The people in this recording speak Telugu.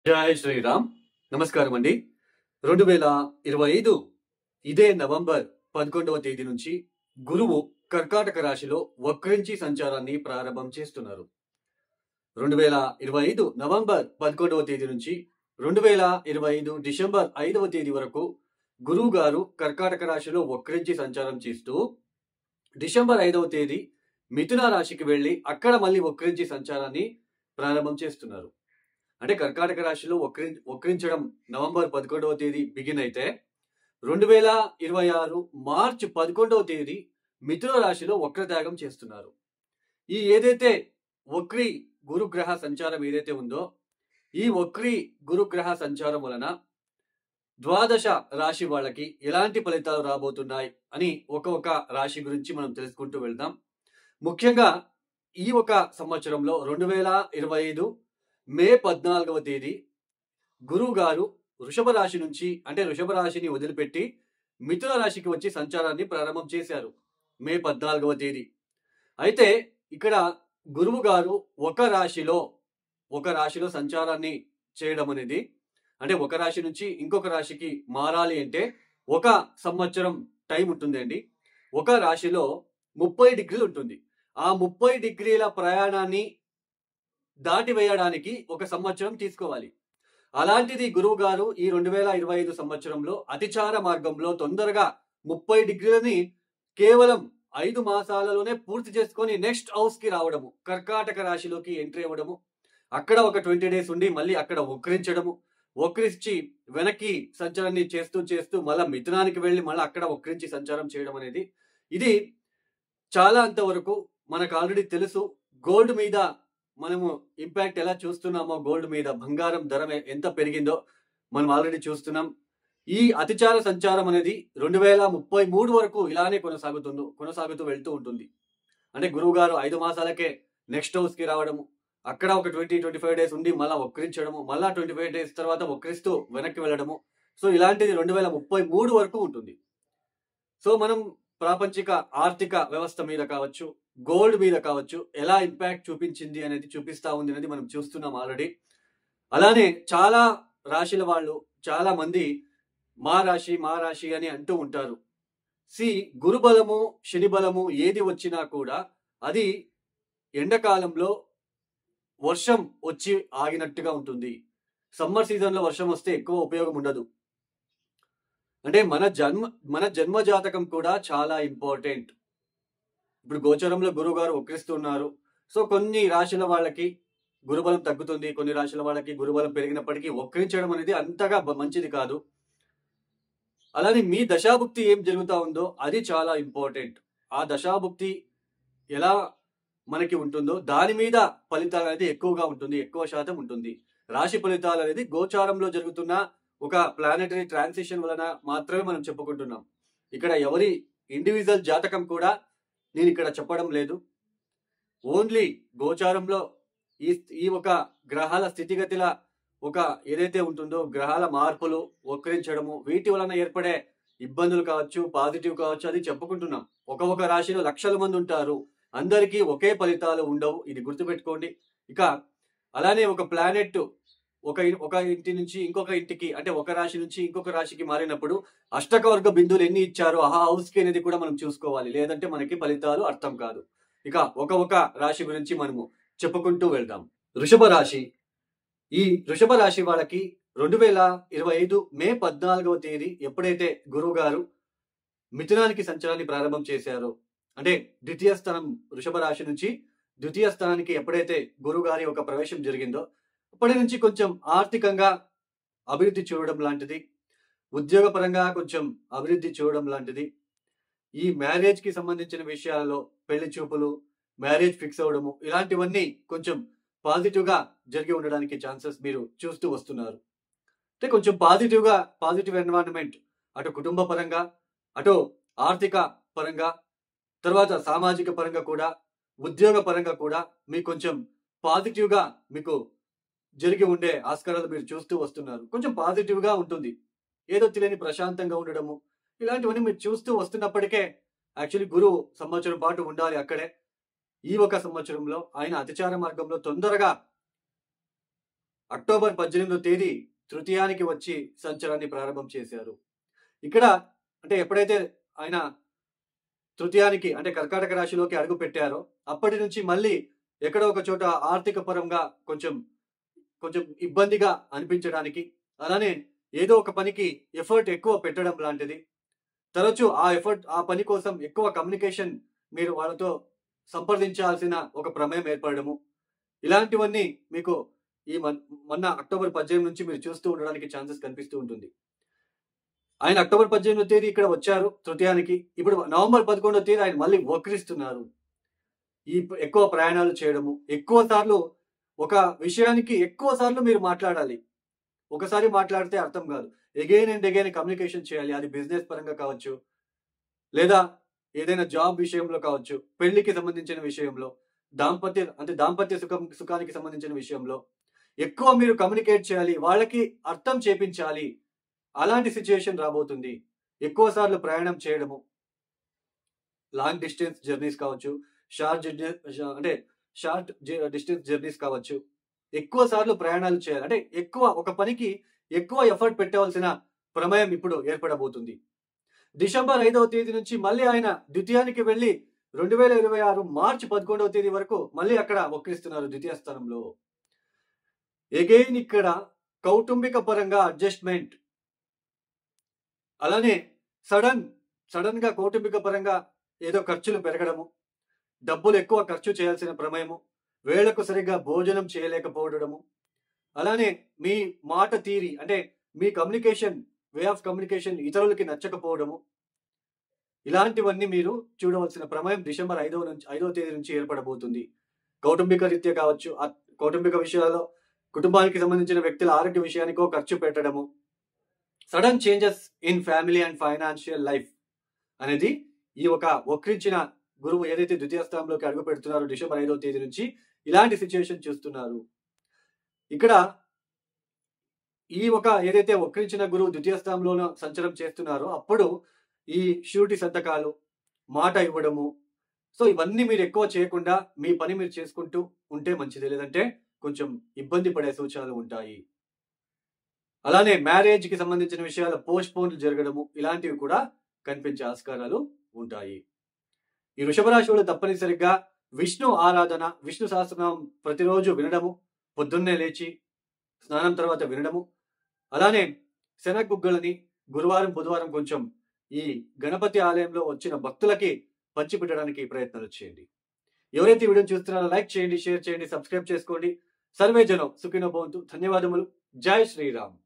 జై శ్రీరామ్. నమస్కారం అండి. 2025 ఇదే నవంబర్ 11వ తేదీ నుంచి గురువు కర్కాటక రాశిలో వక్రించి సంచారాన్ని ప్రారంభం చేస్తున్నారు. 2025 నవంబర్ 11వ తేదీ నుంచి 2025 డిసెంబర్ 5వ తేదీ వరకు గురువు గారు కర్కాటక రాశిలో వక్రించి సంచారం చేస్తూ డిసెంబర్ 5వ తేదీ మిథున రాశికి వెళ్లి అక్కడ మళ్ళీ వక్రించి సంచారాన్ని ప్రారంభం చేస్తున్నారు. అంటే కర్కాటక రాశిలో వక్రించడం నవంబర్ 11వ తేదీ బిగిన్ అయితే 2026 మార్చి 11వ తేదీ మిథున రాశిలో వక్రత్యాగం చేస్తున్నారు. ఈ ఏదైతే వక్రి గురుగ్రహ సంచారం ఏదైతే ఉందో ఈ వక్రి గురుగ్రహ సంచారం వలన ద్వాదశ రాశి వాళ్ళకి ఎలాంటి ఫలితాలు రాబోతున్నాయి అని ఒక్కొక్క రాశి గురించి మనం తెలుసుకుంటూ వెళ్దాం. ముఖ్యంగా ఈ ఒక సంవత్సరంలో 2025 మే 14వ తేదీ గురువు గారు వృషభ రాశి నుంచి అంటే వృషభ రాశిని వదిలిపెట్టి మిథున రాశికి వచ్చి సంచారాన్ని ప్రారంభం చేశారు మే 14వ తేదీ. అయితే ఇక్కడ గురువు గారు ఒక రాశిలో సంచారాన్ని చేయడం అనేది అంటే ఒక రాశి నుంచి ఇంకొక రాశికి మారాలి అంటే ఒక సంవత్సరం టైం ఉంటుందండి. ఒక రాశిలో 30 డిగ్రీలు ఉంటుంది. ఆ 30 డిగ్రీల ప్రయాణాన్ని దాటివేయడానికి ఒక సంవత్సరం తీసుకోవాలి. అలాంటిది గురువు గారు ఈ 2025 సంవత్సరంలో అతిచార మార్గంలో తొందరగా 30 డిగ్రీలని కేవలం 5 మాసాలలోనే పూర్తి చేసుకొని నెక్స్ట్ హౌస్ కి రావడము, కర్కాటక రాశిలోకి ఎంట్రీ అవ్వడము, అక్కడ ఒక 20 డేస్ ఉండి మళ్ళీ అక్కడ వక్రించి వెనక్కి సంచారాన్ని చేస్తూ మళ్ళీ మిథునానికి వెళ్ళి మళ్ళీ అక్కడ వక్రించి సంచారం చేయడం అనేది ఇది చాలా అంతవరకు మనకు ఆల్రెడీ తెలుసు. గోల్డ్ మీద మనము ఇంపాక్ట్ ఎలా చూస్తున్నామో, గోల్డ్ మీద బంగారం ధర ఎంత పెరిగిందో మనం ఆల్రెడీ చూస్తున్నాం. ఈ అతిచార సంచారం అనేది 2033 వరకు ఇలానే కొనసాగుతూ వెళ్తూ ఉంటుంది. అంటే గురువు గారు 5 మాసాలకే నెక్స్ట్ హౌస్ కి రావడము, అక్కడ ఒక 20-25 డేస్ ఉండి మళ్ళా వక్రించడము, మళ్ళా 25 డేస్ తర్వాత వక్రిస్తూ వెనక్కి వెళ్ళడము. సో ఇలాంటిది 2033 వరకు ఉంటుంది. సో మనం ప్రాపంచిక ఆర్థిక వ్యవస్థ మీద కావచ్చు, గోల్డ్ మీద కావచ్చు ఎలా ఇంపాక్ట్ చూపించింది అనేది చూపిస్తా ఉంది అనేది మనం చూస్తున్నాం ఆల్రెడీ. అలానే చాలా రాశుల వాళ్ళు చాలా మంది మా రాశి అని అంటూ ఉంటారు. గురు బలము శని బలము ఏది వచ్చినా కూడా అది ఎండాకాలంలో వర్షం వచ్చి ఆగినట్టుగా ఉంటుంది. సమ్మర్ సీజన్ లో వర్షం వస్తే ఎక్కువ ఉపయోగం ఉండదు. అంటే మన జన్మ జాతకం కూడా చాలా ఇంపార్టెంట్. ఇప్పుడు గోచరంలో గురువు గారు వక్రిస్తున్నారు. సో కొన్ని రాశుల వాళ్ళకి గురుబలం తగ్గుతుంది, కొన్ని రాశుల వాళ్ళకి గురుబలం పెరిగినప్పటికీ వక్రించడం అనేది అంతగా మంచిది కాదు. అలానే మీ దశాభుక్తి ఏం జరుగుతా ఉందో అది చాలా ఇంపార్టెంట్. ఆ దశాభుక్తి ఎలా మనకి ఉంటుందో దాని మీద ఫలితాలు అనేది ఎక్కువగా ఉంటుంది, ఎక్కువ శాతం ఉంటుంది. రాశి ఫలితాలు అనేది గోచారంలో జరుగుతున్న ఒక ప్లానెటరీ ట్రాన్సిషన్ వలన మాత్రమే మనం చెప్పుకుంటున్నాం. ఇక్కడ ఎవరి ఇండివిజువల్ జాతకం కూడా నేను ఇక్కడ చెప్పడం లేదు. ఓన్లీ గోచారంలో ఈ ఒక గ్రహాల స్థితిగతుల ఒక ఏదైతే ఉంటుందో గ్రహాల మార్పులు, వక్రించడము, వీటి వలన ఏర్పడే ఇబ్బందులు కావచ్చు, పాజిటివ్ కావచ్చు, అది చెప్పుకుంటున్నాం. ఒక్కొక్క రాశిలో లక్షల మంది ఉంటారు, అందరికీ ఒకే ఫలితాలు ఉండవు, ఇది గుర్తుపెట్టుకోండి. ఇక అలానే ఒక ప్లానెట్ ఒక ఇంటి నుంచి ఇంకొక ఇంటికి అంటే ఒక రాశి నుంచి ఇంకొక రాశికి మారినప్పుడు అష్టకవర్గ బిందువులు ఎన్ని ఇచ్చారో ఆ హౌస్ కి అనేది కూడా మనం చూసుకోవాలి, లేదంటే మనకి ఫలితాలు అర్థం కాదు. ఇక ఒక రాశి గురించి మనము చెప్పుకుంటూ వెళ్దాం. వృషభ రాశి. ఈ వృషభ రాశి వాళ్ళకి 2025 మే 14వ తేదీ ఎప్పుడైతే గురువు గారు మిథునానికి సంచారాన్ని ప్రారంభం చేశారో అంటే ద్వితీయ స్థానం వృషభ రాశి నుంచి ద్వితీయ స్థానానికి ఎప్పుడైతే గురువు గారి ఒక ప్రవేశం జరిగిందో అప్పటి నుంచి కొంచెం ఆర్థికంగా అభివృద్ధి చూడడం లాంటిది, ఉద్యోగపరంగా కొంచెం అభివృద్ధి చూడడం లాంటిది, ఈ మ్యారేజ్ కి సంబంధించిన విషయాలలో పెళ్లి చూపులు, మ్యారేజ్ ఫిక్స్ అవడము, ఇలాంటివన్నీ కొంచెం పాజిటివ్ గా జరిగి ఉండడానికి ఛాన్సెస్ మీరు చూస్తూ వస్తున్నారు. అంటే కొంచెం పాజిటివ్ ఎన్వైరన్మెంట్ అటు కుటుంబ పరంగా, అటు ఆర్థిక పరంగా, తర్వాత సామాజిక పరంగా కూడా, ఉద్యోగ పరంగా కూడా మీకు కొంచెం పాజిటివ్ గా మీకు జరిగి ఉండే ఆస్కారాలు మీరు చూస్తూ వస్తున్నారు. కొంచెం పాజిటివ్ గా ఉంటుంది, ఏదో తెలియని ప్రశాంతంగా ఉండడము, ఇలాంటివన్నీ మీరు చూస్తూ వస్తున్నప్పటికే యాక్చువల్లీ గురువు సంవత్సరం పాటు ఉండాలి అక్కడే. ఈ ఒక సంవత్సరంలో ఆయన అతిచార మార్గంలో తొందరగా అక్టోబర్ 18వ తేదీ తృతీయానికి వచ్చి సంచారాన్ని ప్రారంభం చేశారు. ఇక్కడ అంటే ఎప్పుడైతే ఆయన తృతీయానికి అంటే కర్కాటక రాశిలోకి అడుగు పెట్టారో అప్పటి నుంచి మళ్ళీ ఎక్కడో ఒక చోట ఆర్థిక పరంగా కొంచెం కొంచెం ఇబ్బందిగా అనిపించడానికి, అలానే ఏదో ఒక పనికి ఎఫర్ట్ ఎక్కువ పెట్టడం లాంటిది, తరచూ ఆ పని కోసం ఎక్కువ కమ్యూనికేషన్ మీరు వాళ్ళతో సంప్రదించాల్సిన ఒక ప్రమేయం ఏర్పడము, ఇలాంటివన్నీ మీకు ఈ మొన్న అక్టోబర్ 18 నుంచి మీరు చూస్తూ ఉండడానికి ఛాన్సెస్ కనిపిస్తూ ఉంటుంది. ఆయన అక్టోబర్ 18వ తేదీ ఇక్కడ వచ్చారు తృతీయానికి. ఇప్పుడు నవంబర్ 11వ తేదీ ఆయన మళ్ళీ వక్రిస్తున్నారు. ఈ ఎక్కువ ప్రయాణాలు చేయడము, ఎక్కువ సార్లు ఒక విషయానికి ఎక్కువ సార్లు మీరు మాట్లాడాలి. ఒకసారి మాట్లాడితే అర్థం కాదు. ఎగైన్ అండ్ ఎగైన్ కమ్యూనికేషన్ చేయాలి. అది బిజినెస్ పరంగా కావచ్చు, లేదా ఏదైనా జాబ్ విషయంలో కావచ్చు, పెళ్లికి సంబంధించిన విషయంలో, దాంపత్య సుఖానికి సంబంధించిన విషయంలో ఎక్కువ మీరు కమ్యూనికేట్ చేయాలి. వాళ్ళకి అర్థం చేపించాలి. అలాంటి సిచ్యుయేషన్ రాబోతుంది. ఎక్కువ సార్లు ప్రయాణం చేయడము, లాంగ్ డిస్టెన్స్ జర్నీస్ కావచ్చు, షార్ట్ డిస్టెన్స్ జర్నీస్ కావచ్చు, ఎక్కువ సార్లు ప్రయాణాలు చేయాలి. అంటే ఒక పనికి ఎక్కువ ఎఫర్ట్ పెట్టవలసిన ప్రమేయం ఇప్పుడు ఏర్పడబోతుంది. డిసెంబర్ 5వ తేదీ నుంచి మళ్ళీ ఆయన ద్వితీయానికి వెళ్లి 2026 మార్చి 11వ తేదీ వరకు మళ్ళీ అక్కడ వక్రిస్తున్నారు ద్వితీయ స్థానంలో. ఎగైన్ ఇక్కడ కౌటుంబిక పరంగా అడ్జస్ట్మెంట్, అలానే సడన్ గా కౌటుంబిక పరంగా ఏదో ఖర్చులు పెరగడము, డబ్బులు ఎక్కువ ఖర్చు చేయాల్సిన ప్రమేయము, వేళకు సరిగ్గా భోజనం చేయలేకపోవడము, అలానే మీ మాట తీరి అంటే మీ వే ఆఫ్ కమ్యూనికేషన్ ఇతరులకి నచ్చకపోవడము, ఇలాంటివన్నీ మీరు చూడవలసిన ప్రమేయం డిసెంబర్ 5వ తేదీ నుంచి ఏర్పడబోతుంది. కౌటుంబిక రీత్యా కావచ్చు, కౌటుంబిక విషయాల్లో కుటుంబానికి సంబంధించిన వ్యక్తుల ఆరోగ్య విషయానికో ఖర్చు పెట్టడము, sudden changes in family and financial life అనేది ఈ ఒక వక్రించిన గురువు ఏదైతే ద్వితీయ స్థానంలోకి అడుగు పెడుతున్నారో డిసెంబర్ 5వ తేదీ నుంచి ఇలాంటి సిచ్యుయేషన్ చూస్తున్నారు. ఇక్కడ ఈ ఒక ఏదైతే వక్రించిన గురువు ద్వితీయ స్థానంలో సంచారం చేస్తున్నారో అప్పుడు ఈ షూరిటీ సంతకాలు, మాట ఇవ్వడము, సో ఇవన్నీ మీరు ఎక్కువ చేయకుండా మీ పని మీరు చేసుకుంటూ ఉంటే మంచిది. లేదంటే కొంచెం ఇబ్బంది పడే సూచనలు ఉంటాయి. అలానే మ్యారేజ్ కి సంబంధించిన విషయాల పోస్ట్ పోన్లు జరగడము, ఇలాంటివి కూడా కనిపించే ఆస్కారాలు ఉంటాయి. ఈ వృషభ రాశి వాళ్ళు తప్పనిసరిగా విష్ణు ఆరాధన, విష్ణు సహస్రనామం ప్రతిరోజు వినడము, పొద్దున్నే లేచి స్నానం తర్వాత వినడము, అలానే శనగగుగ్గలని గురువారం బుధవారం కొంచెం ఈ గణపతి ఆలయంలో వచ్చిన భక్తులకి పంచిపెట్టడానికి ప్రయత్నాలు చేయండి. ఎవరైతే ఈ వీడియోని చూస్తున్నారో లైక్ చేయండి, షేర్ చేయండి, సబ్స్క్రైబ్ చేసుకోండి. సర్వే జనం సుఖినో భవంతు. ధన్యవాదములు. జై శ్రీరామ్.